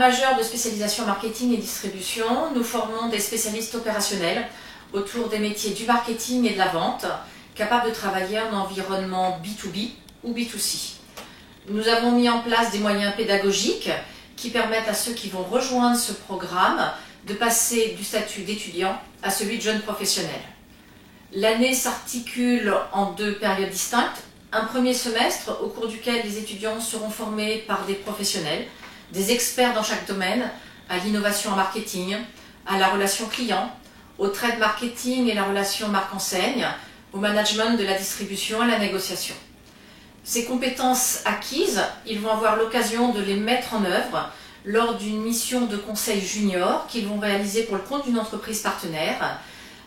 majeur de spécialisation marketing et distribution, nous formons des spécialistes opérationnels autour des métiers du marketing et de la vente, capables de travailler en environnement B2B ou B2C. Nous avons mis en place des moyens pédagogiques qui permettent à ceux qui vont rejoindre ce programme de passer du statut d'étudiant à celui de jeune professionnel. L'année s'articule en deux périodes distinctes. Un premier semestre au cours duquel les étudiants seront formés par des professionnels, des experts dans chaque domaine, à l'innovation en marketing, à la relation client, au trade marketing et la relation marque-enseigne, au management de la distribution et à la négociation. Ces compétences acquises, ils vont avoir l'occasion de les mettre en œuvre lors d'une mission de conseil junior qu'ils vont réaliser pour le compte d'une entreprise partenaire.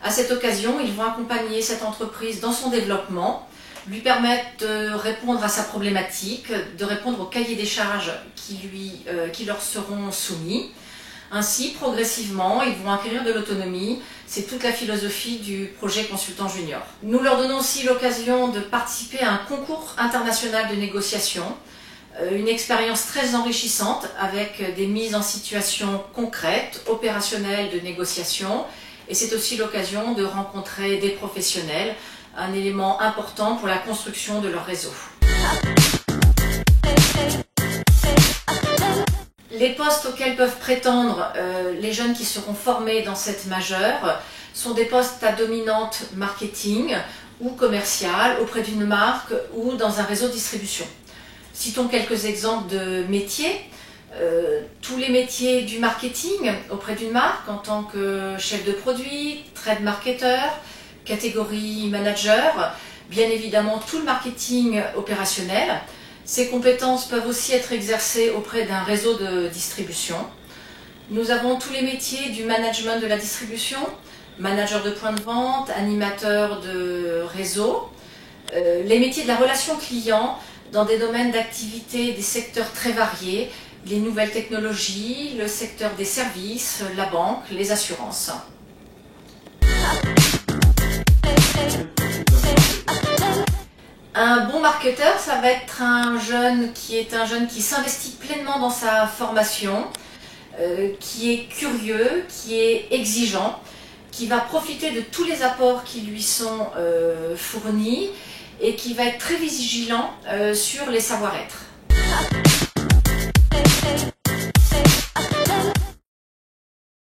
À cette occasion, ils vont accompagner cette entreprise dans son développement, lui permettre de répondre à sa problématique, de répondre aux cahiers des charges qui leur seront soumis. Ainsi, progressivement, ils vont acquérir de l'autonomie. C'est toute la philosophie du projet consultant junior. Nous leur donnons aussi l'occasion de participer à un concours international de négociation, une expérience très enrichissante avec des mises en situation concrètes, opérationnelles de négociation. Et c'est aussi l'occasion de rencontrer des professionnels, un élément important pour la construction de leur réseau. Les postes auxquels peuvent prétendre les jeunes qui seront formés dans cette majeure sont des postes à dominante marketing ou commerciale auprès d'une marque ou dans un réseau de distribution. Citons quelques exemples de métiers. Tous les métiers du marketing auprès d'une marque en tant que chef de produit, trade marketeur, catégorie manager, bien évidemment tout le marketing opérationnel. Ces compétences peuvent aussi être exercées auprès d'un réseau de distribution. Nous avons tous les métiers du management de la distribution, manager de point de vente, animateur de réseau, les métiers de la relation client dans des domaines d'activité, des secteurs très variés, les nouvelles technologies, le secteur des services, la banque, les assurances. Un bon marketeur, ça va être un jeune qui s'investit pleinement dans sa formation, qui est curieux, qui est exigeant, qui va profiter de tous les apports qui lui sont fournis et qui va être très vigilant sur les savoir-être.